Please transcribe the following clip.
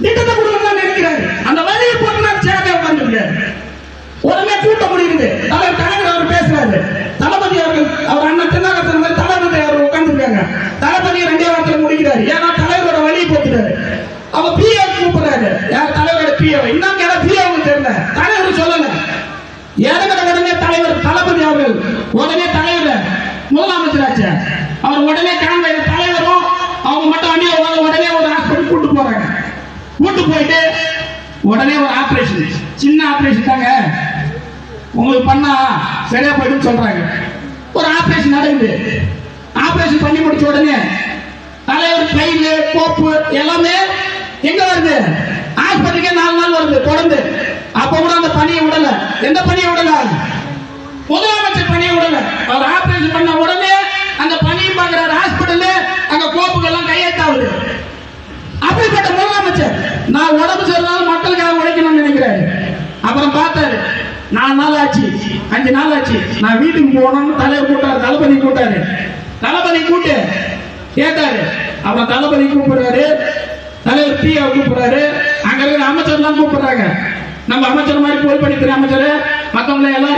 திட்டத்தை கொடுக்கணும்னு நினைக்கிறாரு. அந்த வழியை போட்டு நான் சேர்ந்தே உட்கார்ந்துருக்காரு. உடனே கூட்டம் முடியுது. தலைவர் அவர் பேசுறாரு. தளபதி அவர்கள் அவர் அண்ணன் திருநாகத்தன் மாதிரி தளபதி அவர் உட்கார்ந்துருக்காங்க. தளபதி 2 வாரத்தில் முடிக்கிறாரு. ஏன்னா தலைவரோட வழியை போட்டுட்டாரு. அவர் பிஏ கூப்பிடுறாரு. யார் தலைவரோட பிஏ? இன்னும் யாரா பிஏவும் தெரியல. தலைவர் சொல்லல. உடனே தலைவர் தளபதி அவர்கள் உடனே தலைவர் முதலமைச்சராச்சு. அவர் உடனே காண்பை தலைவரும் அவங்க மட்டும் அணிய உடனே ஒரு ஹாஸ்பிட்டல் கூட்டு போறாங்க. கூட்டு போயிட்டு உடனே ஒரு ஆபரேஷன், சின்ன ஆபரேஷன் தாங்க உங்களுக்கு பண்ணா சரியா போயிடும் சொல்றாங்க. ஒரு ஆபரேஷன் நடக்குது. ஆபரேஷன் பண்ணி முடிச்ச உடனே தலைவர் கையில கோப்பு எல்லாமே எங்க வருது? ஆஸ்பத்திரிக்கே 4 நாள் வருது தொடர்ந்து. அப்ப கூட அந்த பணியை விடல. எந்த பணியை விடல? முதலமைச்சர் பணியை விடல. அவர் ஆபரேஷன் பண்ண உடனே அந்த பணியை பார்க்கிறார் ஹாஸ்பிட்டல். அங்க கோப்புகள் எல்லாம் கையெழுத்தாகுது. அப்படிப்பட்ட முதலமைச்சர் நான் உடம்பு சரியில்லாத மக்களுக்காக உழைக்கணும்னு நினைக்கிறாரு. அப்புறம் பார்த்தாரு 4 நாள் ஆச்சு, 5 நாள் ஆச்சு, நான் வீட்டுக்கு போகணும்னு தலைவர் கூட்டாரு. தளபதி கூட்டாரு. தளபதி கூட்டு கேட்டாரு. அப்புறம் தளபதி கூப்பிடுறாரு. தலைவர் பிஏ கூப்பிடுறாரு. அங்க இருக்கிற அமைச்சர் எல்லாம் கூப்பிடுறாங்க. நம்ம அமைச்சர் மாதிரி பொறுப்பணித்துறை அமைச்சர் மற்றவங்களை எல்லாரும்